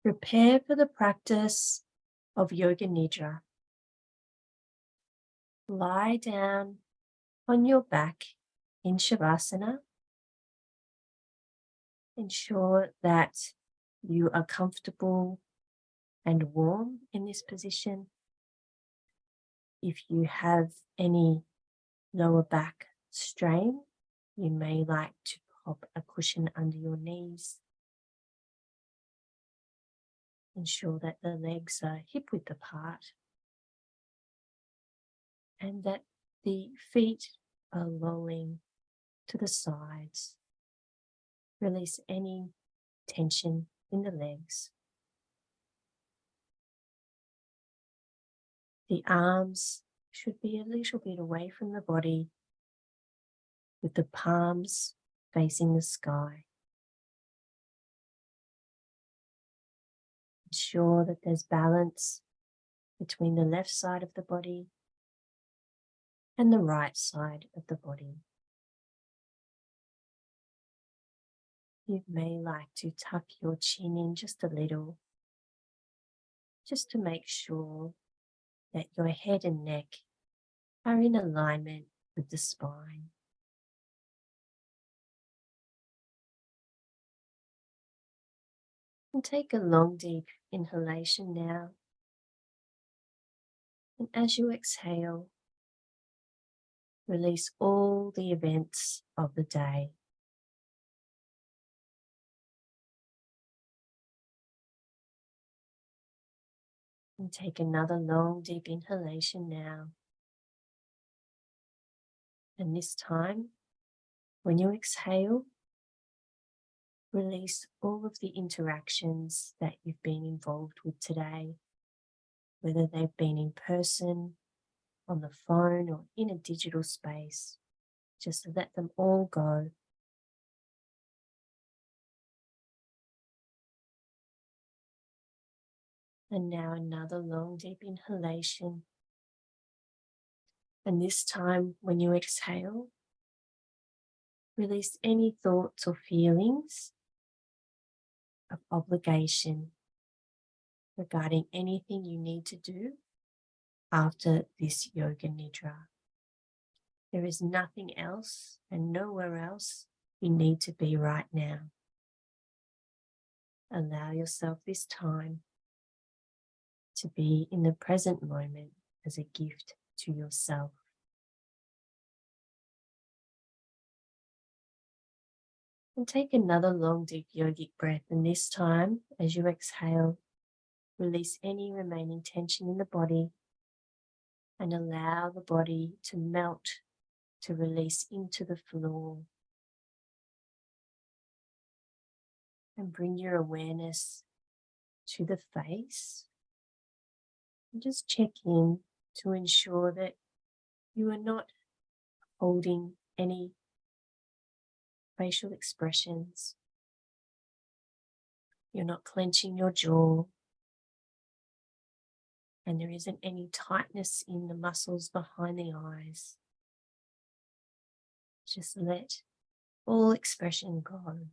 Prepare for the practice of Yoga Nidra. Lie down on your back in Shavasana. Ensure that you are comfortable and warm in this position. If you have any lower back strain, you may like to pop a cushion under your knees. Ensure that the legs are hip-width apart and that the feet are lolling to the sides. Release any tension in the legs. The arms should be a little bit away from the body, with the palms facing the sky. Ensure that there's balance between the left side of the body and the right side of the body. You may like to tuck your chin in just a little, just to make sure that your head and neck are in alignment with the spine. And take a long, deep inhalation now. And as you exhale, release all the events of the day. And take another long, deep inhalation now. And this time, when you exhale, release all of the interactions that you've been involved with today, whether they've been in person, on the phone, or in a digital space. Just let them all go. And now another long, deep inhalation. And this time, when you exhale, release any thoughts or feelings of obligation regarding anything you need to do after this Yoga Nidra. There is nothing else and nowhere else you need to be right now. Allow yourself this time to be in the present moment as a gift to yourself. And take another long, deep yogic breath, and this time, as you exhale, release any remaining tension in the body and allow the body to melt, to release into the floor. And bring your awareness to the face. And just check in to ensure that you are not holding any facial expressions. You're not clenching your jaw. And there isn't any tightness in the muscles behind the eyes. Just let all expression go.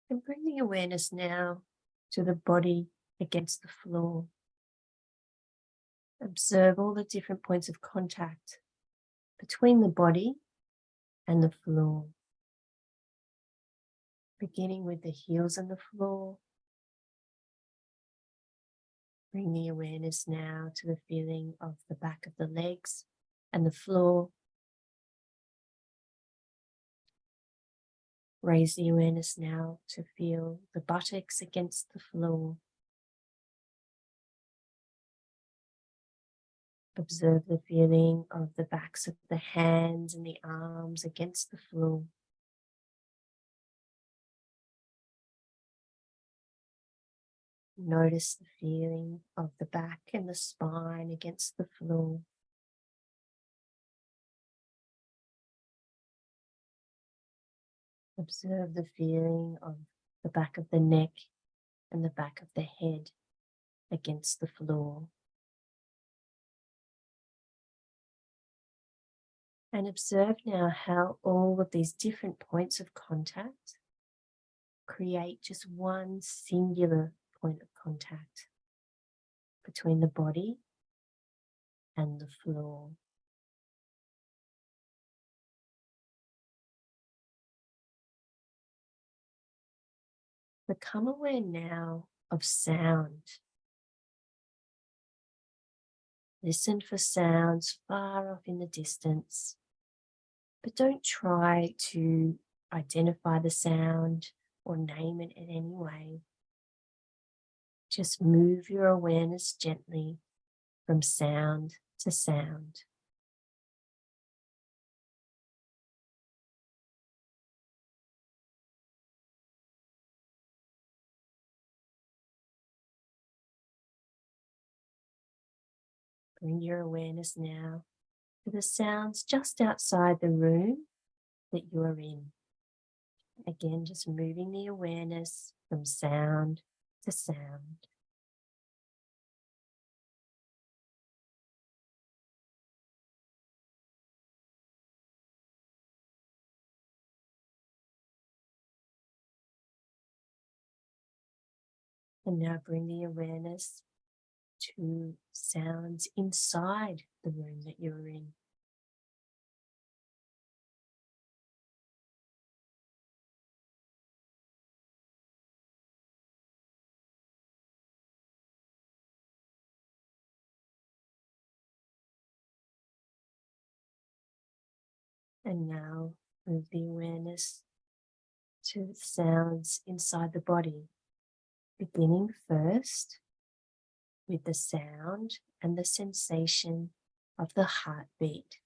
And bring the awareness now to the body against the floor. Observe all the different points of contact between the body and the floor. Beginning with the heels on the floor. Bring the awareness now to the feeling of the back of the legs and the floor. Raise the awareness now to feel the buttocks against the floor. Observe the feeling of the backs of the hands and the arms against the floor. Notice the feeling of the back and the spine against the floor. Observe the feeling of the back of the neck and the back of the head against the floor. And observe now how all of these different points of contact create just one singular point of contact between the body and the floor. Become aware now of sound. Listen for sounds far off in the distance, but don't try to identify the sound or name it in any way. Just move your awareness gently from sound to sound. Bring your awareness now to the sounds just outside the room that you are in. Again, just moving the awareness from sound to sound. And now bring the awareness to sounds inside the room that you're in. And now move the awareness to the sounds inside the body, beginning first with the sound and the sensation of the heartbeat.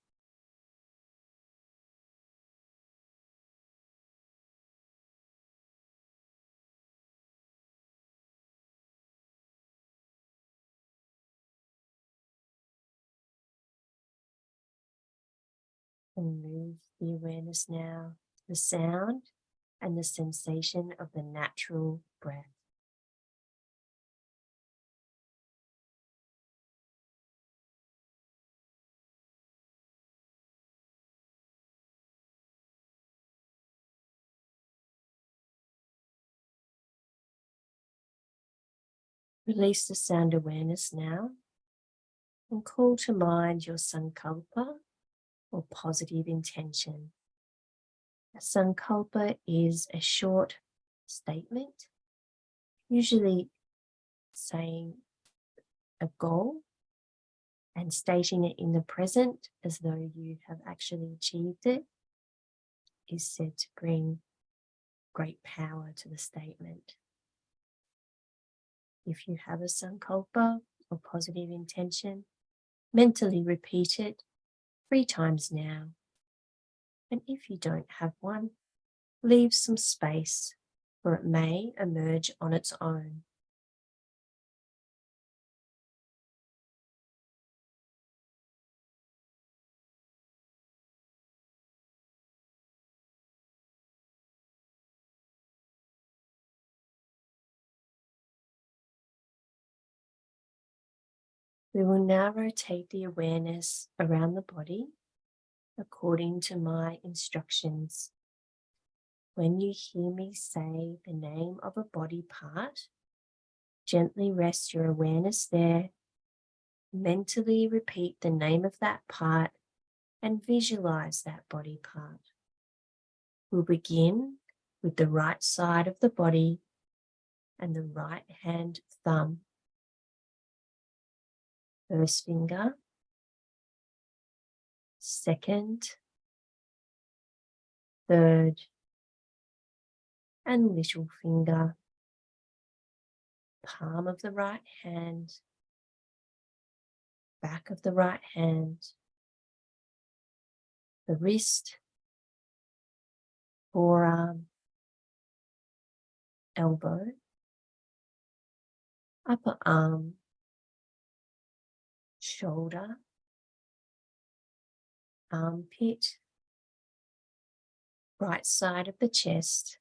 And move the awareness now to the sound and the sensation of the natural breath. Release the sound awareness now and call to mind your Sankalpa or positive intention. A Sankalpa is a short statement, usually saying a goal and stating it in the present as though you have actually achieved it, is said to bring great power to the statement. If you have a Sankalpa or positive intention, mentally repeat it 3 times now. And if you don't have one, leave some space, for it may emerge on its own. We will now rotate the awareness around the body according to my instructions. When you hear me say the name of a body part, gently rest your awareness there, mentally repeat the name of that part, and visualize that body part. We'll begin with the right side of the body and the right hand thumb. First finger, second, third, and little finger. Palm of the right hand, back of the right hand, the wrist, forearm, elbow, upper arm, shoulder, armpit, right side of the chest,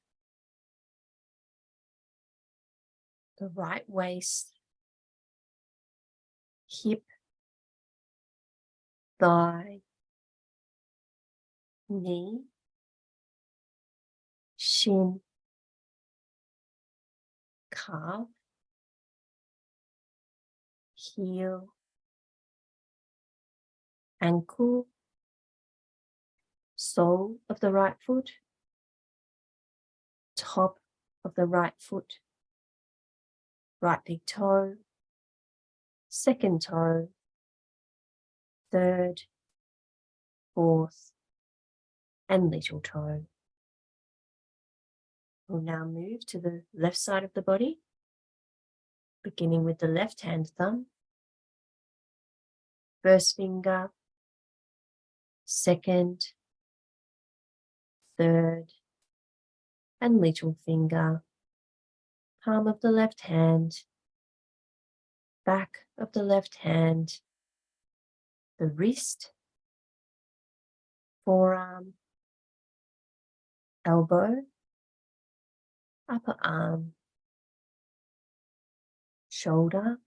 the right waist, hip, thigh, knee, shin, calf, heel, ankle, sole of the right foot, top of the right foot, right big toe, second toe, third, fourth, and little toe. We'll now move to the left side of the body, beginning with the left hand thumb, first finger, second, third, and little finger, palm of the left hand, back of the left hand, the wrist, forearm, elbow, upper arm, shoulder,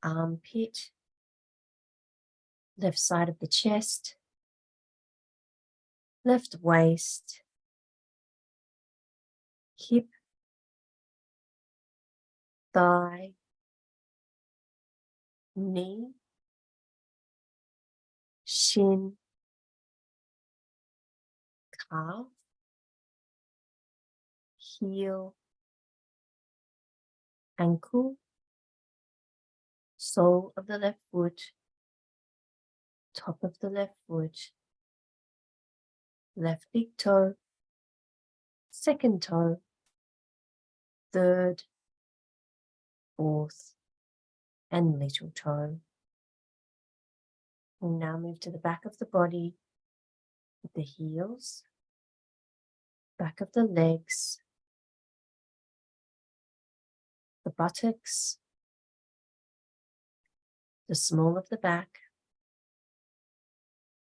armpit, left side of the chest, left waist, hip, thigh, knee, shin, calf, heel, ankle, sole of the left foot, top of the left foot, left big toe, second toe, third, fourth, and little toe. We'll now move to the back of the body with the heels, back of the legs, the buttocks, the small of the back,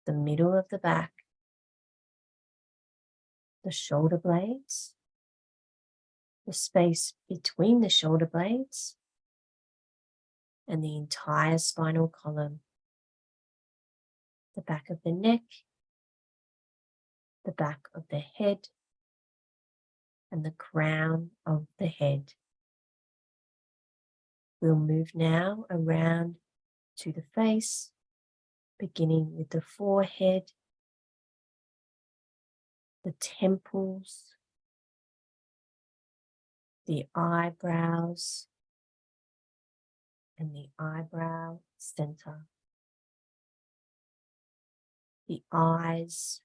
the middle of the back, the shoulder blades, the space between the shoulder blades, and the entire spinal column, the back of the neck, the back of the head, and the crown of the head. We'll move now around to the face, beginning with the forehead, the temples, the eyebrows, and the eyebrow center, the eyes,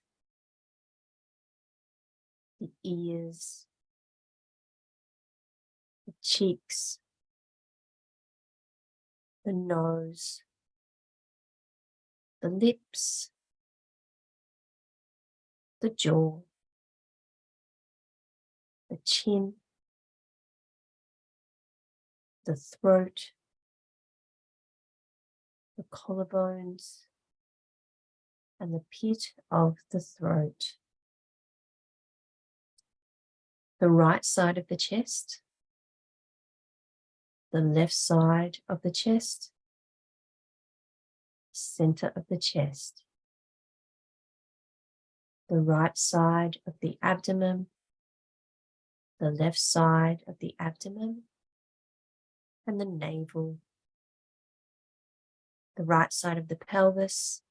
the ears, the cheeks, the nose, the lips, the jaw, the chin, the throat, the collarbones, and the pit of the throat, the right side of the chest, the left side of the chest, center of the chest, the right side of the abdomen, the left side of the abdomen, and the navel, the right side of the pelvis,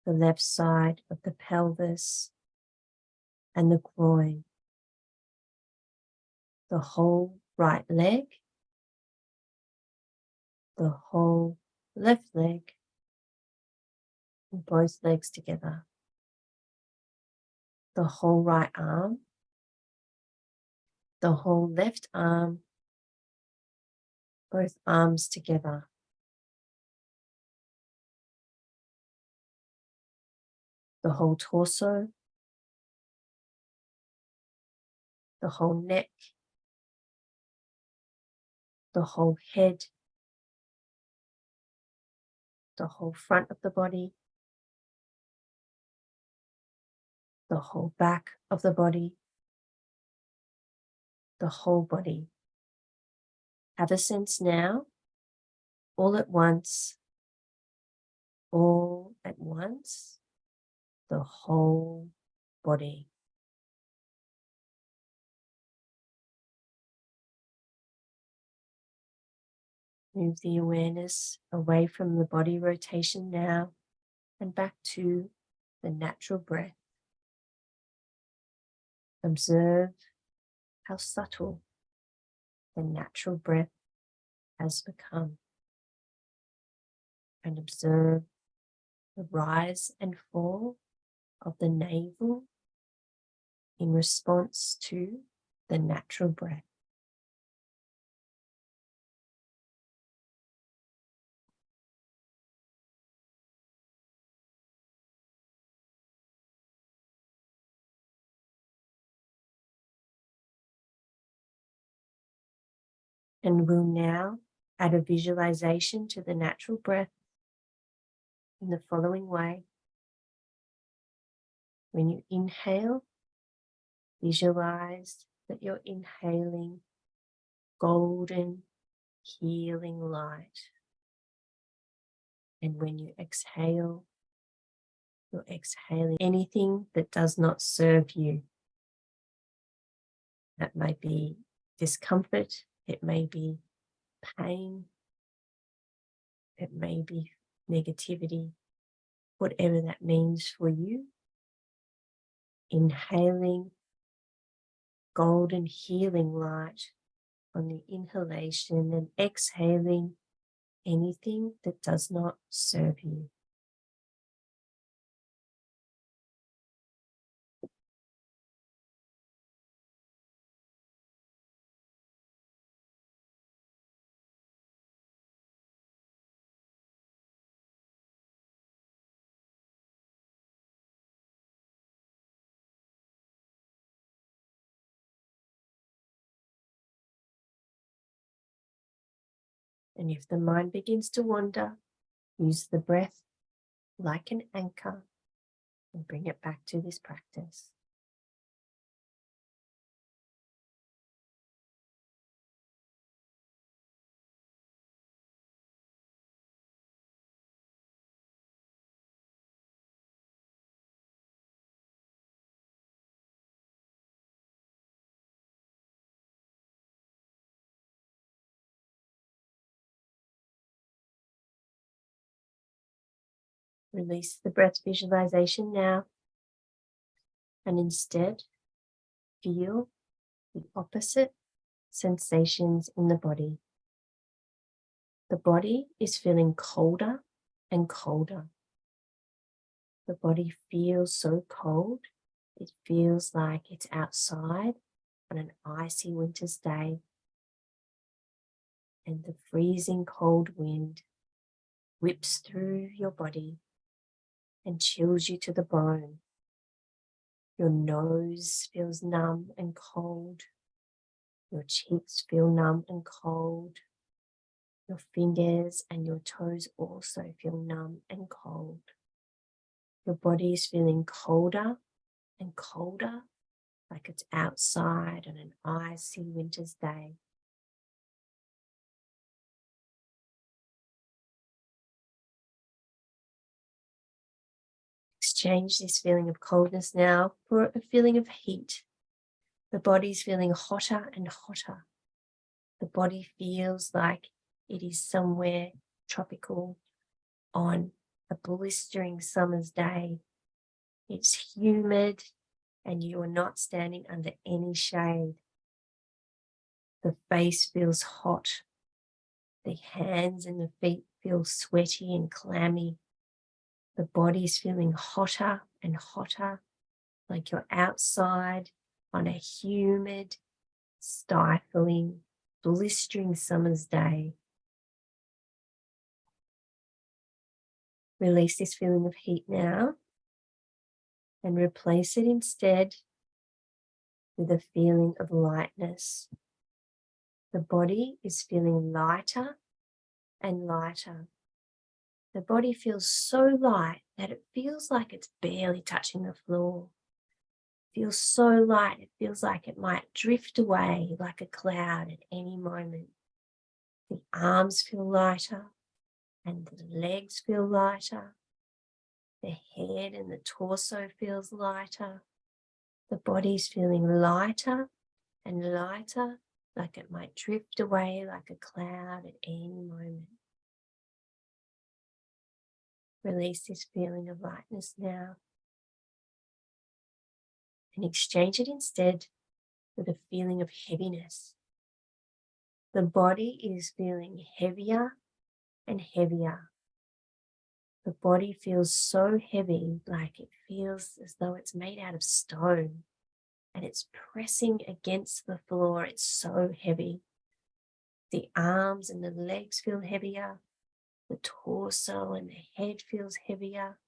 the left side of the pelvis, and the groin, the whole right leg, the whole left leg, and both legs together, the whole right arm, the whole left arm, both arms together, the whole torso, the whole neck, the whole head, the whole front of the body, the whole back of the body, the whole body. Have a sense now, all at once, the whole body. Move the awareness away from the body rotation now and back to the natural breath. Observe how subtle the natural breath has become, and observe the rise and fall of the navel in response to the natural breath. And we'll now add a visualization to the natural breath in the following way. When you inhale, visualize that you're inhaling golden, healing light. And when you exhale, you're exhaling anything that does not serve you. That may be discomfort, it may be pain, it may be negativity, whatever that means for you. Inhaling golden healing light on the inhalation and exhaling anything that does not serve you. And if the mind begins to wander, use the breath like an anchor and bring it back to this practice. Release the breath visualization now, and instead feel the opposite sensations in the body. The body is feeling colder and colder. The body feels so cold, it feels like it's outside on an icy winter's day, and the freezing cold wind whips through your body and chills you to the bone. Your nose feels numb and cold. Your cheeks feel numb and cold. Your fingers and your toes also feel numb and cold. Your body is feeling colder and colder, like it's outside on an icy winter's day. Exchange this feeling of coldness now for a feeling of heat. The body's feeling hotter and hotter. The body feels like it is somewhere tropical on a blistering summer's day. It's humid and you are not standing under any shade. The face feels hot. The hands and the feet feel sweaty and clammy. The body's feeling hotter and hotter, like you're outside on a humid, stifling, blistering summer's day. Release this feeling of heat now and replace it instead with a feeling of lightness. The body is feeling lighter and lighter. The body feels so light that it feels like it's barely touching the floor. It feels so light, it feels like it might drift away like a cloud at any moment. The arms feel lighter and the legs feel lighter. The head and the torso feels lighter. The body's feeling lighter and lighter, like it might drift away like a cloud at any moment. Release this feeling of lightness now and exchange it instead with a feeling of heaviness. The body is feeling heavier and heavier. The body feels so heavy, like it feels as though it's made out of stone and it's pressing against the floor. It's so heavy. The arms and the legs feel heavier. The torso and the head feels heavier.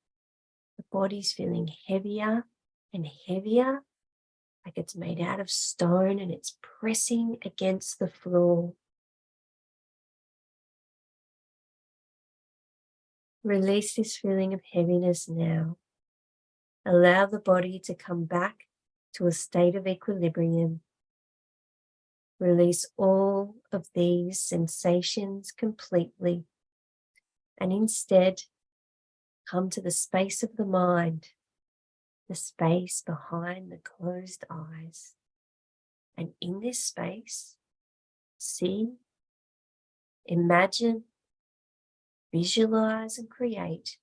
The body's feeling heavier and heavier, like it's made out of stone and it's pressing against the floor. Release this feeling of heaviness now. Allow the body to come back to a state of equilibrium. Release all of these sensations completely and instead come to the space of the mind, the space behind the closed eyes. And in this space, see, imagine, visualize and create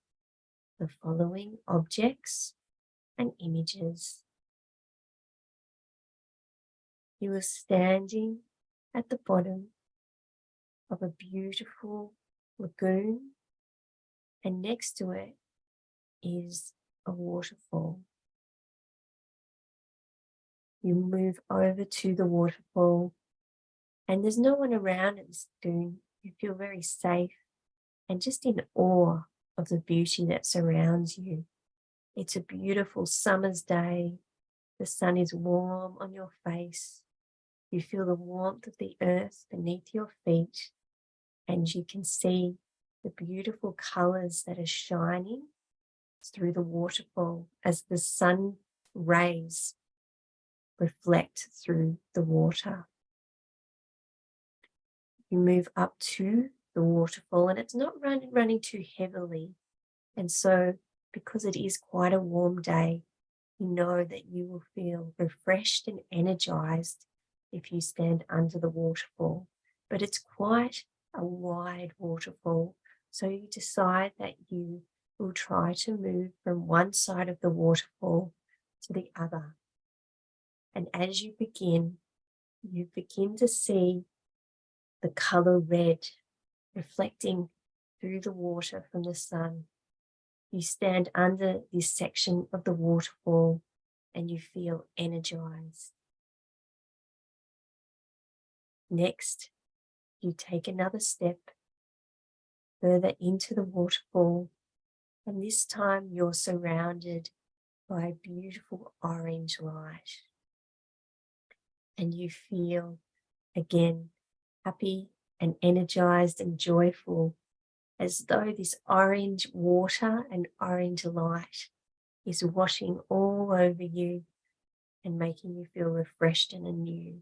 the following objects and images. You are standing at the bottom of a beautiful lagoon, and next to it is a waterfall. You move over to the waterfall, and there's no one around at this lagoon. You feel very safe and just in awe of the beauty that surrounds you. It's a beautiful summer's day. The sun is warm on your face. You feel the warmth of the earth beneath your feet, and you can see the beautiful colors that are shining through the waterfall as the sun rays reflect through the water. You move up to the waterfall, and it's not running too heavily. And so, because it is quite a warm day, you know that you will feel refreshed and energized if you stand under the waterfall. But it's quite a wide waterfall, so you decide that you will try to move from one side of the waterfall to the other. And as you begin to see the color red reflecting through the water from the sun. You stand under this section of the waterfall and you feel energized. Next, you take another step further into the waterfall, and this time you're surrounded by beautiful orange light. And you feel again happy and energized and joyful, as though this orange water and orange light is washing all over you and making you feel refreshed and anew.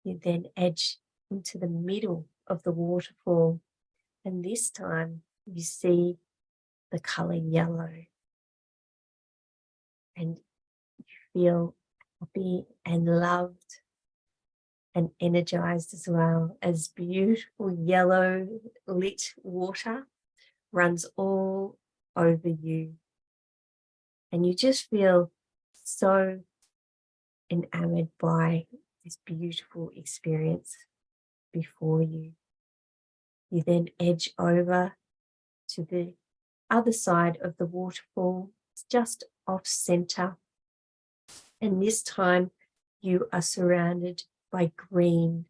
You then edge into the middle of the waterfall, and this time you see the color yellow, and you feel happy and loved and energized as well, as beautiful yellow lit water runs all over you. And you just feel so enamored by this beautiful experience before you. You then edge over to the other side of the waterfall. It's just off center. And this time you are surrounded by green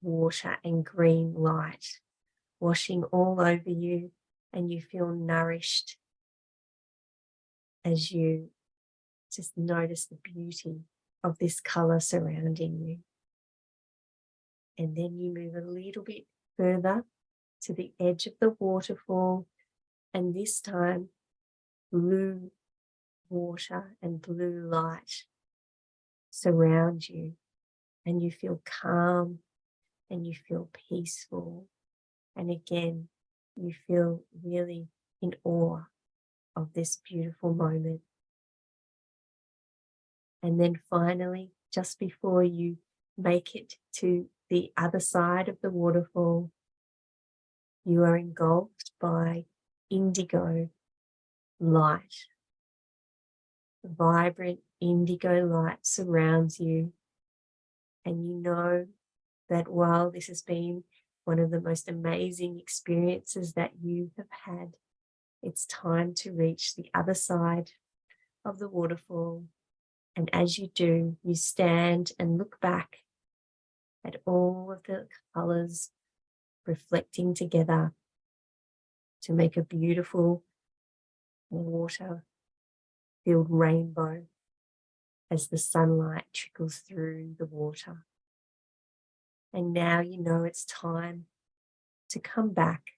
water and green light washing all over you, and you feel nourished as you just notice the beauty of this color surrounding you. And then you move a little bit further to the edge of the waterfall, and this time blue water and blue light surround you, and you feel calm and you feel peaceful, and again you feel really in awe of this beautiful moment. And then finally, just before you make it to the other side of the waterfall, you are engulfed by indigo light. Vibrant indigo light surrounds you, and you know that while this has been one of the most amazing experiences that you have had, it's time to reach the other side of the waterfall. And as you do, you stand and look back at all of the colors reflecting together to make a beautiful water-filled rainbow as the sunlight trickles through the water. And now you know it's time to come back,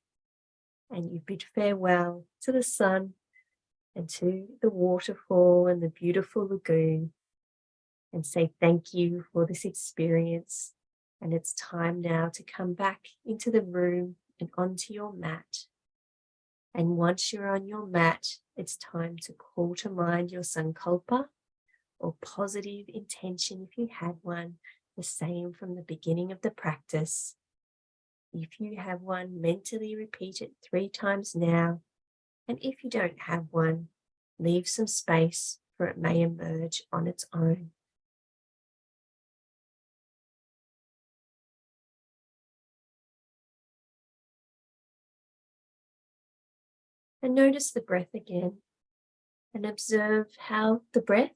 and you bid farewell to the sun and to the waterfall and the beautiful lagoon, and say thank you for this experience. And it's time now to come back into the room and onto your mat. And once you're on your mat, it's time to call to mind your Sankalpa, or positive intention if you had one, the same from the beginning of the practice. If you have one, mentally repeat it 3 times now. And if you don't have one, leave some space for it may emerge on its own. And notice the breath again, and observe how the breath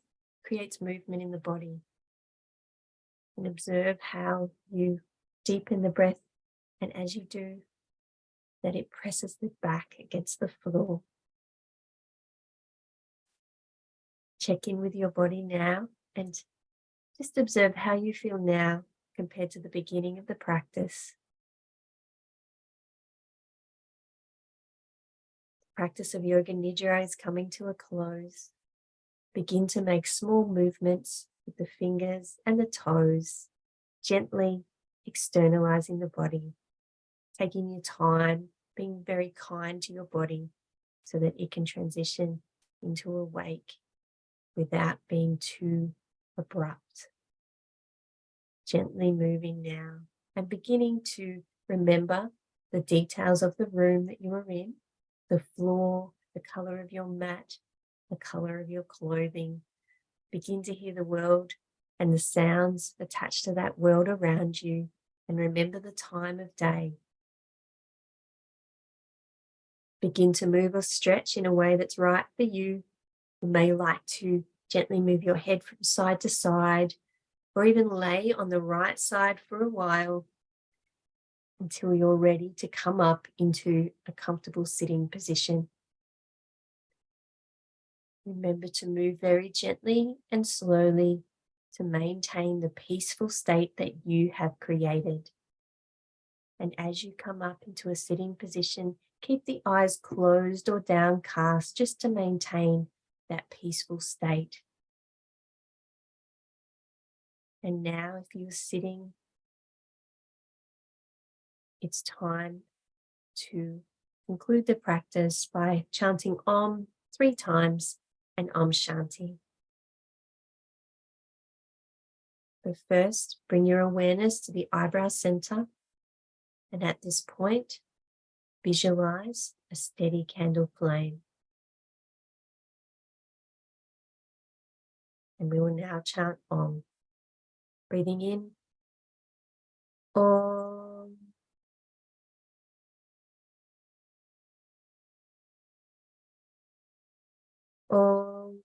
creates movement in the body. And observe how you deepen the breath, and as you do, that it presses the back against the floor. Check in with your body now and just observe how you feel now compared to the beginning of the practice. The practice of Yoga Nidra is coming to a close. Begin to make small movements with the fingers and the toes, gently externalizing the body, taking your time, being very kind to your body so that it can transition into a wake without being too abrupt. Gently moving now and beginning to remember the details of the room that you are in, the floor, the color of your mat, the color of your clothing. Begin to hear the world and the sounds attached to that world around you, and remember the time of day. Begin to move or stretch in a way that's right for you. You may like to gently move your head from side to side, or even lay on the right side for a while until you're ready to come up into a comfortable sitting position. Remember to move very gently and slowly to maintain the peaceful state that you have created. And as you come up into a sitting position, keep the eyes closed or downcast just to maintain that peaceful state. And now, if you're sitting, it's time to conclude the practice by chanting Om 3 times and Om Shanti. But first, bring your awareness to the eyebrow center, and at this point, visualize a steady candle flame. And we will now chant Om. Breathing in, Om. Om.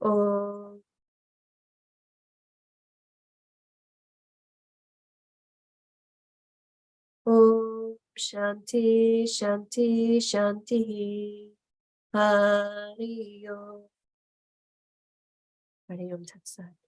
Om. Om Shanti Shanti Shanti. Hari Om. Hari Om Tat Sat.